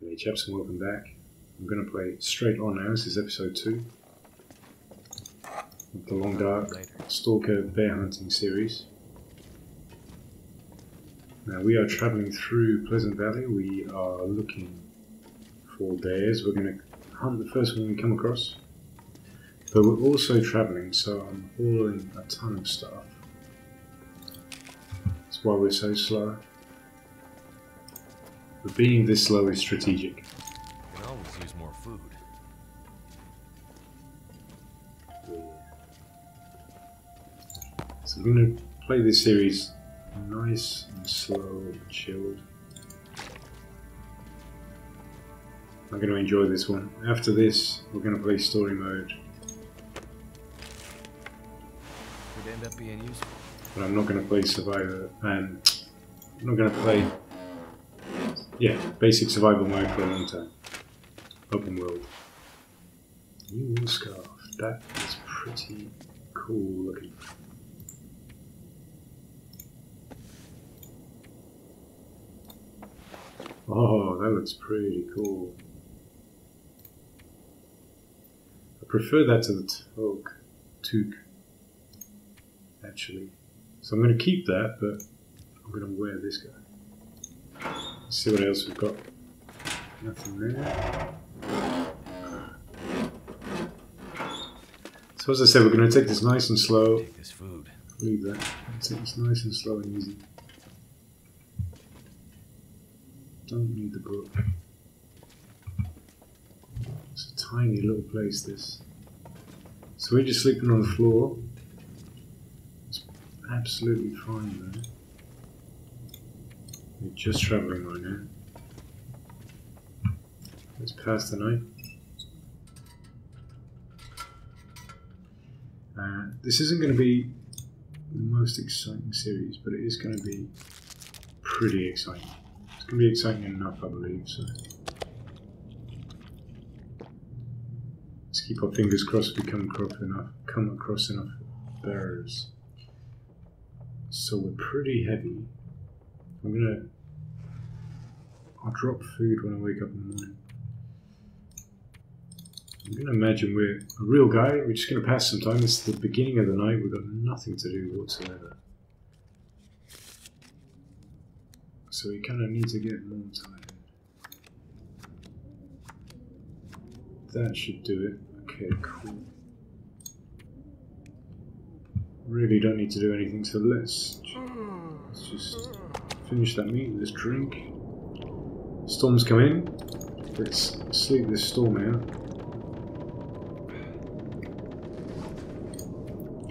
Hey chaps, and welcome back. I'm going to play straight on now. This is episode 2 of the Long Dark Stalker bear hunting series. Now we are travelling through Pleasant Valley. We are looking for bears. We're going to hunt the first one we come across. But we're also travelling, so I'm hauling a ton of stuff. That's why we're so slow. But being this slow is strategic. You can always use more food. Yeah. So I'm going to play this series nice and slow and chilled. I'm going to enjoy this one. After this, we're going to play story mode. Could end up being useful. But I'm not going to play survivor. I'm not going to play. Yeah, basic survival mode for a long time. Open world. New wool scarf. That is pretty cool looking. Oh, that looks pretty cool. I prefer that to the toque, actually. So I'm going to keep that, but I'm going to wear this guy. Let's see what else we've got. Nothing there. So as I said, we're going to take this nice and slow. Take this food. Leave that. Take this nice and slow and easy. Don't need the book. It's a tiny little place, this. So we're just sleeping on the floor. It's absolutely fine though. We're just travelling right now. Let's pass the night. This isn't going to be the most exciting series, but it is going to be pretty exciting. It's going to be exciting enough, I believe. So let's keep our fingers crossed we come across enough bearers. So we're pretty heavy. I'll drop food when I wake up in the morning. I'm going to imagine we're a real guy. We're just going to pass some time. It's the beginning of the night. We've got nothing to do whatsoever. So we kind of need to get more tired. That should do it. Okay, cool. Really don't need to do anything, so let's just finish that meat. Let's drink. Storm's come in. Let's sleep this storm out.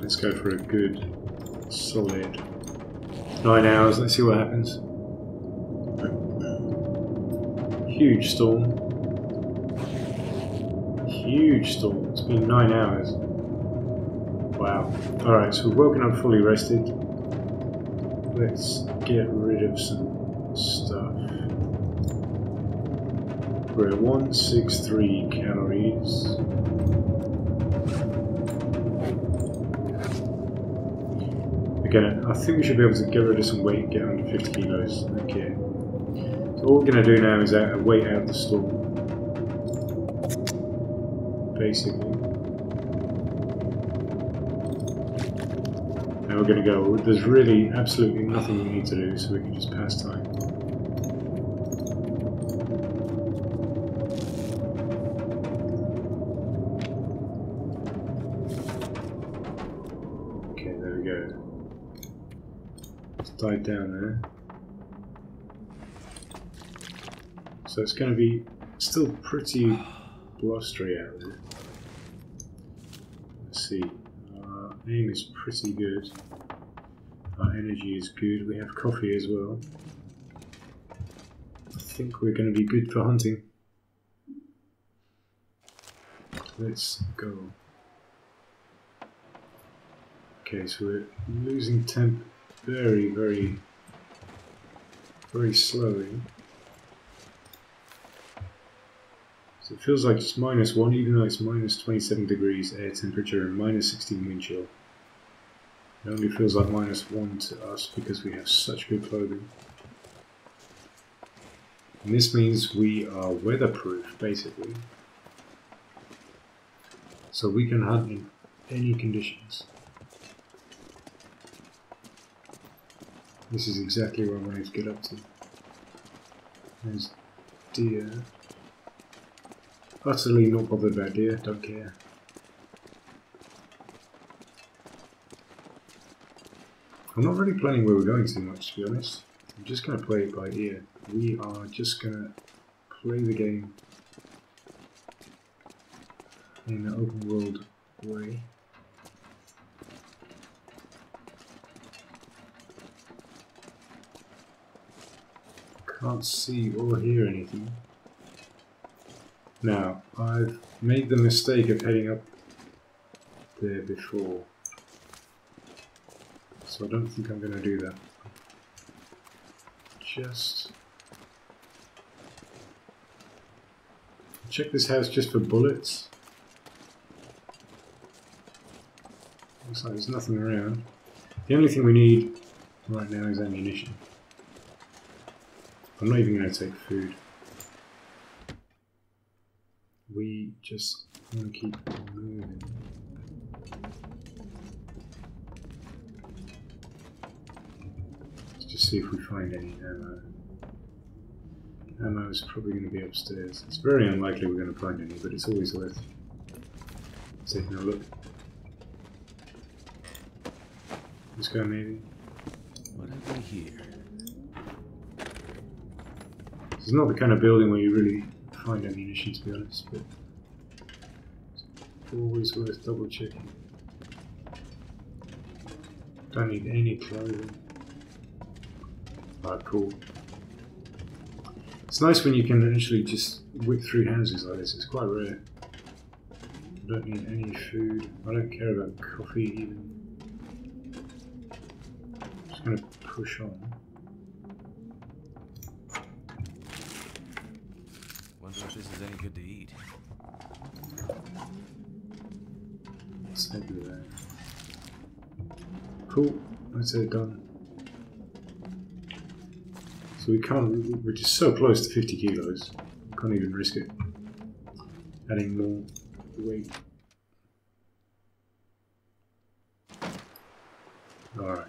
Let's go for a good, solid 9 hours. Let's see what happens. Huge storm. Huge storm. It's been 9 hours. Wow. Alright, so we've woken up fully rested. Let's get rid of some stuff. We're at 163 calories. Again, I think we should be able to get rid of some weight and get under 50 kilos. Okay. So all we're going to do now is wait out the storm. Basically. Now we're going to go. There's really absolutely nothing we need to do, so we can just pass time. Okay, there we go. It's died down there. So it's going to be still pretty blustery out there. Let's see. Our aim is pretty good. Our energy is good. We have coffee as well. I think we're going to be good for hunting. Let's go. Okay, so we're losing temp very, very, very slowly. So it feels like it's -1, even though it's -27 degrees air temperature and -16 wind chill. It only feels like -1 to us because we have such good clothing. And this means we are weatherproof, basically. So we can hunt in any conditions. This is exactly where I wanted to get up to. There's deer. Utterly not bothered about deer, don't care. I'm not really planning where we're going too much, to be honest. I'm just going to play it by ear. We are just going to play the game in an open world way. Can't see or hear anything. Now, I've made the mistake of heading up there before, so I don't think I'm going to do that. Just check this house just for bullets. Looks like there's nothing around. The only thing we need right now is ammunition. I'm not even going to take food. We just want to keep moving. Let's just see if we find any ammo. Ammo is probably going to be upstairs. It's very unlikely we're going to find any, but it's always worth taking a look. Let's go, maybe. What have we here? This is not the kind of building where you really find ammunition, to be honest, but it's always worth double checking. Don't need any clothing. Ah, cool. It's nice when you can actually just whip through houses like this. It's quite rare. I don't need any food. I don't care about coffee even. I'm just going to push on. Wonder if this is any good to eat. Let's do that. Cool. That's it, done. So we can't, we're just so close to 50 kilos. Can't even risk it. Adding more weight. Alright.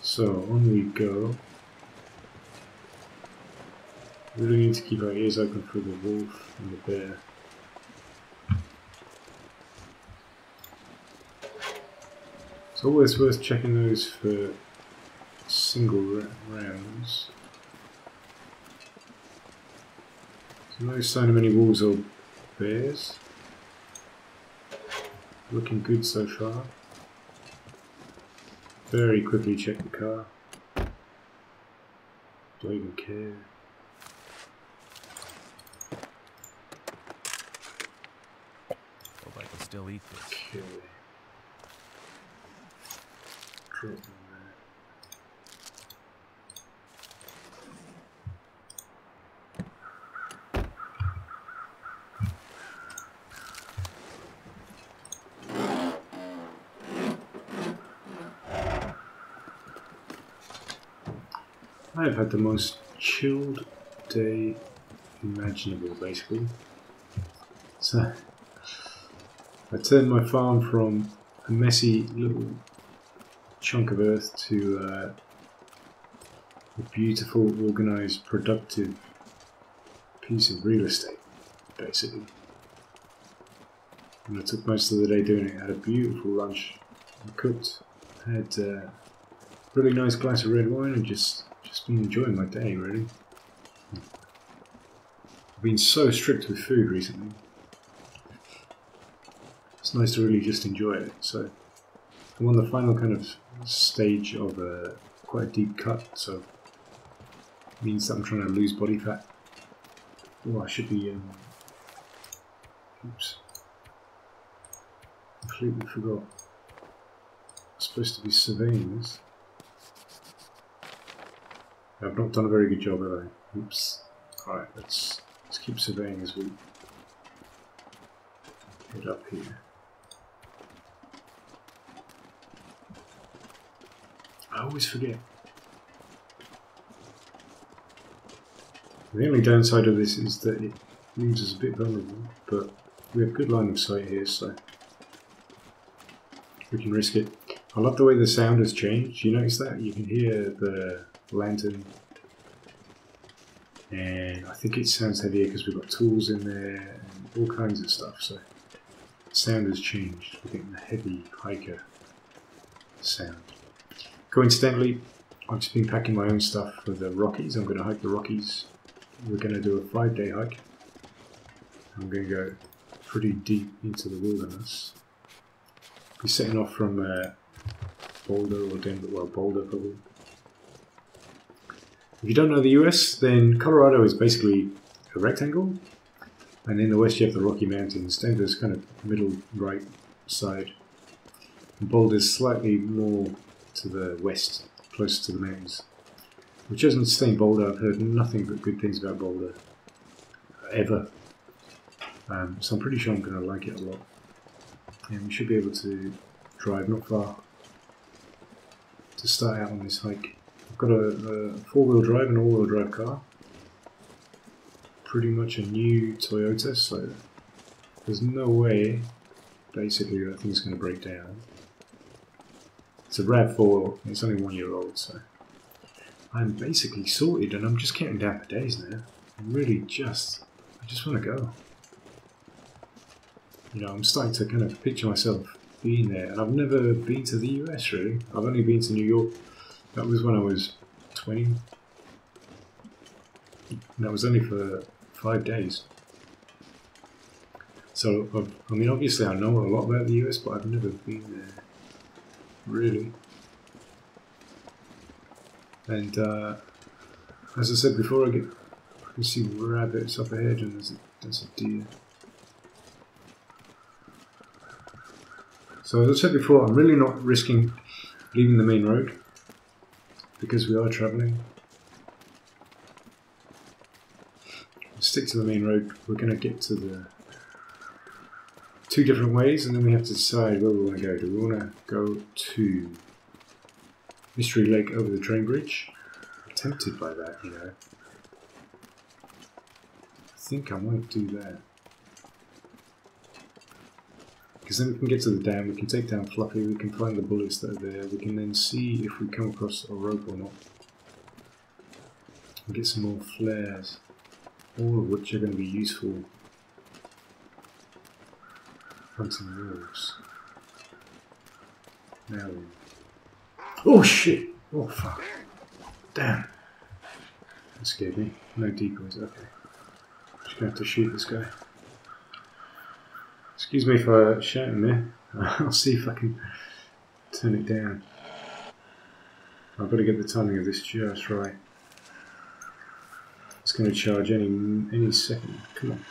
So on we go. We really need to keep our ears open for the wolf and the bear. It's always worth checking those for single rounds. There's no sign of any wolves or bears. Looking good so far. Very quickly check the car. Don't even care. Hope I can still eat this. Okay. Drop them there. I've had the most chilled day imaginable, basically. So, I turned my farm from a messy little chunk of earth to a beautiful, organised, productive piece of real estate, basically. And I took most of the day doing it. I had a beautiful lunch. I cooked, had a really nice glass of red wine, and just been enjoying my day, really. I've been so strict with food recently. It's nice to really just enjoy it. So I'm on the final kind of stage of quite a deep cut, so it means that I'm trying to lose body fat. Oh, I should be. Oops. Completely forgot. I'm supposed to be surveying this. I've not done a very good job, have I? Oops. Alright, let's keep surveying as we head up here. I always forget. The only downside of this is that it leaves us a bit vulnerable, but we have good line of sight here, so we can risk it. I love the way the sound has changed. You notice that? You can hear the lantern, and I think it sounds heavier because we've got tools in there and all kinds of stuff, so the sound has changed. We're getting the heavy hiker sound. Coincidentally, I've just been packing my own stuff for the Rockies. I'm going to hike the Rockies. We're going to do a 5-day hike. I'm going to go pretty deep into the wilderness. We're setting off from Boulder or Denver, well, Boulder probably. If you don't know the US, then Colorado is basically a rectangle, and in the west you have the Rocky Mountains. Denver's kind of middle right side, and Boulder's slightly more to the west, closer to the mountains. We've chosen to stay in Boulder. I've heard nothing but good things about Boulder, ever. So I'm pretty sure I'm going to like it a lot. And we should be able to drive not far to start out on this hike. I've got a 4-wheel drive and all-wheel drive car. Pretty much a new Toyota, so there's no way, basically, that thing's going to break down. It's a RAV4, it's only 1 year old, so I'm basically sorted, and I'm just counting down the days now. I'm really I just want to go. You know, I'm starting to kind of picture myself being there, and I've never been to the US really. I've only been to New York. That was when I was 20. And that was only for 5 days. So, I mean, obviously I know a lot about the US, but I've never been there, really. And as I said before, I can see rabbits up ahead, and there's a deer. So as I said before, I'm really not risking leaving the main road because we are travelling. We'll stick to the main road. We're going to get to the 2 different ways, and then we have to decide where we want to go. Do we want to go to Mystery Lake over the train bridge? I'm tempted by that, you know. I think I might do that. Because then we can get to the dam, we can take down Fluffy, we can find the bullets that are there, we can then see if we come across a rope or not. And get some more flares, all of which are going to be useful hunting wolves. Now then. Oh shit! Oh fuck. Damn. That scared me. No decoys, okay. Just gonna have to shoot this guy. Excuse me for shouting there. I'll see if I can turn it down. I've got to get the timing of this just right. It's going to charge any second. Come on.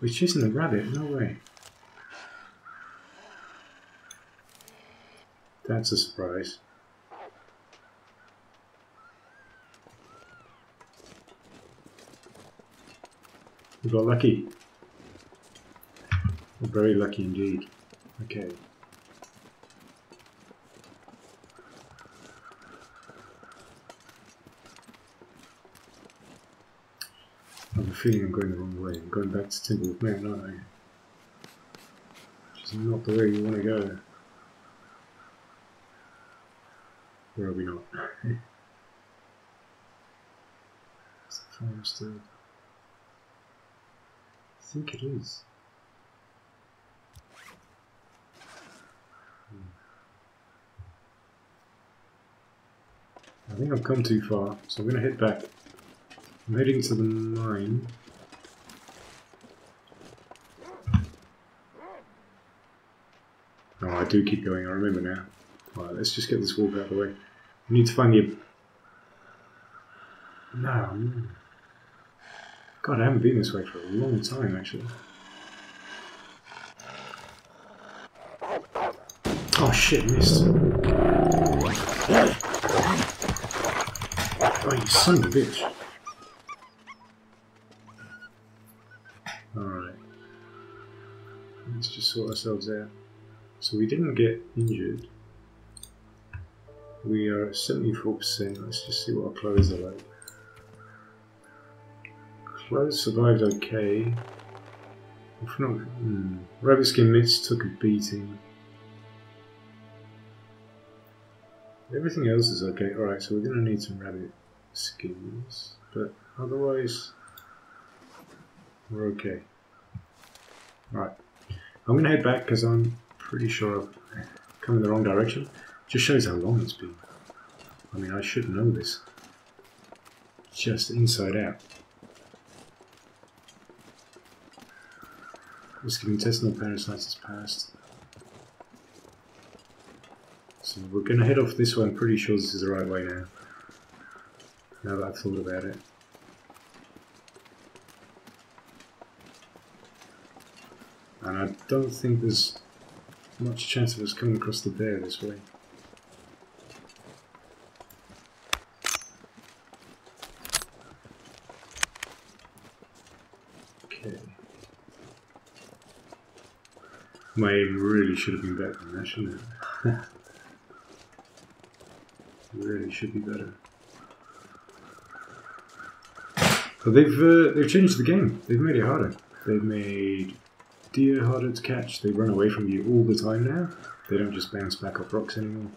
We're chasing the rabbit? No way. That's a surprise. We got lucky. Very lucky indeed. Okay. I have a feeling I'm going the wrong way. I'm going back to Timberwolf Mountain, aren't I? Which is not the way you want to go. Or are we not? Is the farm still? I think it is. I think I've come too far, so I'm going to head back. I'm heading to the mine. Oh, I do keep going, I remember now. Alright, let's just get this walk out of the way. We need to find the... No. God, I haven't been this way for a long time, actually. Oh shit, missed. Oh, you son of a bitch. Alright. Let's just sort ourselves out. So we didn't get injured. We are at 74%. Let's just see what our clothes are like. Close survived okay. Rabbit skin mitts took a beating. Everything else is okay. Alright, so we're going to need some rabbit skins, but otherwise we're okay. Alright, I'm going to head back because I'm pretty sure I've come in the wrong direction. Just shows how long it's been. I mean, I should know this. Just inside out. Risk of intestinal parasites is passed. So we're going to head off this way. I'm pretty sure this is the right way now. Now that I've thought about it. And I don't think there's much chance of us coming across the bear this way. Okay. My aim really should have been better than that, shouldn't it? Really should be better. But they've changed the game. They've made it harder. They've made deer harder to catch. They run away from you all the time now. They don't just bounce back off rocks anymore.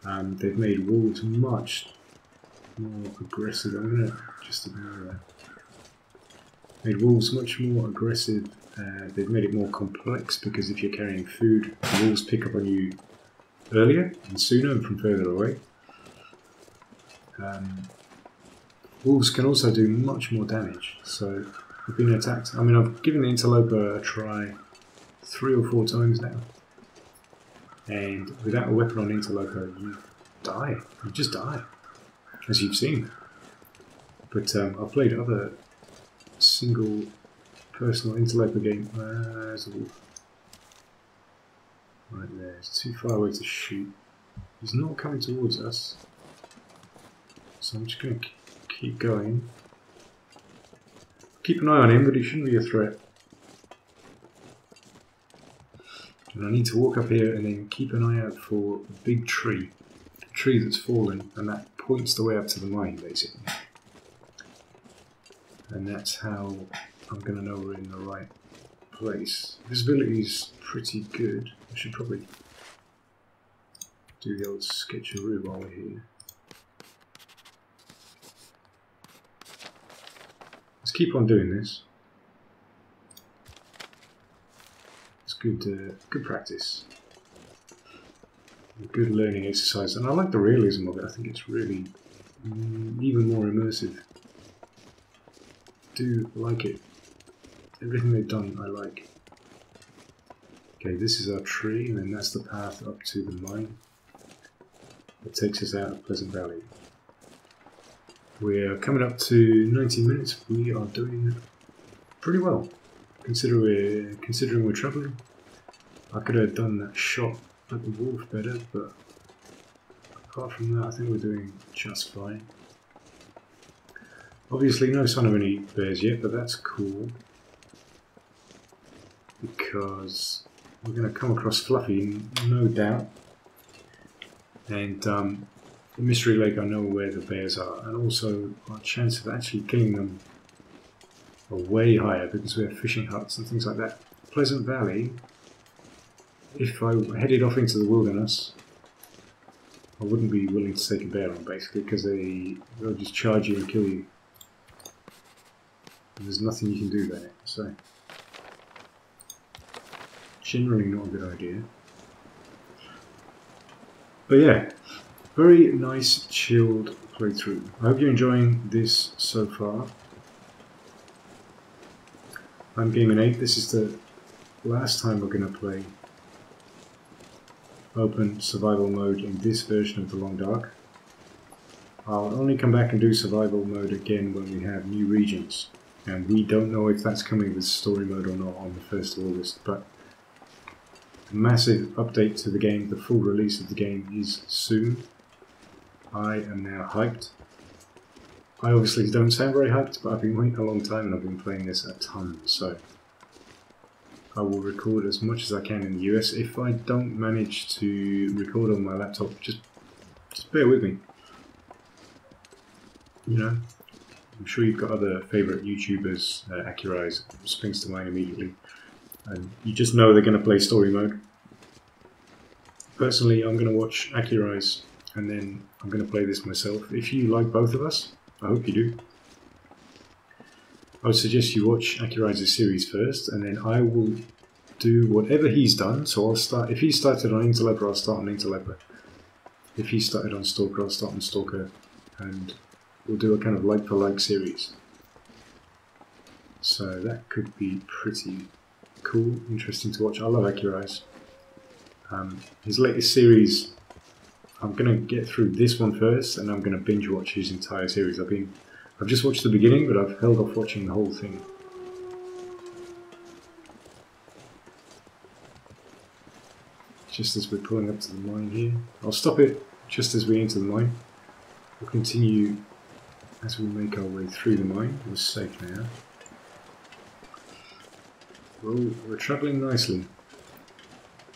They've made wolves much more aggressive. I'm gonna just ignore that. Made wolves much more aggressive. They've made it more complex because if you're carrying food, the wolves pick up on you earlier and sooner and from further away. Wolves can also do much more damage, so I've been attacked. I mean, I've given the interloper a try 3 or 4 times now, and without a weapon on interloper, you die. You just die, as you've seen. But I've played other single personal interloper game. There's a wolf. Right there, it's too far away to shoot. He's not coming towards us. So I'm just going to keep going. Keep an eye on him, but he shouldn't be a threat. And I need to walk up here and then keep an eye out for a big tree. A tree that's fallen, and that points the way up to the mine, basically. And that's how I'm going to know we're in the right place. Visibility is pretty good. I should probably do the old sketcheroo while we're here. Let's keep on doing this. It's good, good practice. A good learning exercise, and I like the realism of it. I think it's really even more immersive. Do like it. Everything they've done, I like. Okay, this is our tree, and then that's the path up to the mine that takes us out of Pleasant Valley. We're coming up to 90 minutes. We are doing pretty well, considering we're travelling. I could have done that shot at the wolf better, but apart from that, I think we're doing just fine. Obviously, no sign of any bears yet, but that's cool because we're going to come across Fluffy, no doubt. And the Mystery Lake, I know where the bears are, and also our chance of actually killing them are way higher because we have fishing huts and things like that. Pleasant Valley, if I headed off into the wilderness, I wouldn't be willing to take a bear on, basically, because they'll just charge you and kill you. And there's nothing you can do about it, so generally not a good idea. But yeah, very nice, chilled playthrough. I hope you're enjoying this so far. I'm Gaming 8. This is the last time we're going to play open survival mode in this version of The Long Dark. I'll only come back and do survival mode again when we have new regions. And we don't know if that's coming with story mode or not on the 1st of August, but a massive update to the game, the full release of the game is soon. I am now hyped. I obviously don't sound very hyped, but I've been waiting a long time and I've been playing this a ton, so I will record as much as I can in the US. If I don't manage to record on my laptop, just bear with me. You know, I'm sure you've got other favourite YouTubers. Accurise springs to mind immediately. And you just know they're going to play story mode. Personally, I'm going to watch Accurise and then I'm going to play this myself. If you like both of us, I hope you do. I would suggest you watch Accurise's series first, and then I will do whatever he's done. So I'll start, if he started on Interleper, I'll start on Interleper. If he started on Stalker, I'll start on Stalker, and we'll do a kind of like for like series. So that could be pretty cool, interesting to watch. I love Accurise. His latest series, I'm going to get through this one first, and I'm going to binge watch his entire series. I've just watched the beginning, but I've held off watching the whole thing. Just as we're pulling up to the mine here. I'll stop it just as we enter the mine. We'll continue as we make our way through the mine. We're safe now. Well, we're travelling nicely.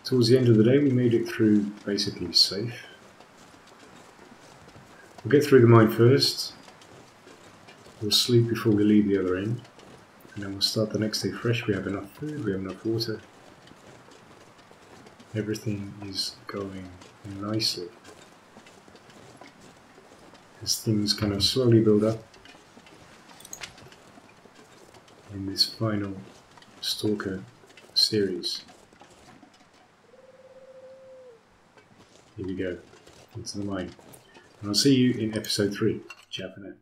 Towards the end of the day we made it through basically safe. We'll get through the mine first. We'll sleep before we leave the other end. And then we'll start the next day fresh. We have enough food, we have enough water. Everything is going nicely. As things kind of slowly build up in this final Stalker series. Here we go, into the mine. And I'll see you in episode 3. Ciao for now.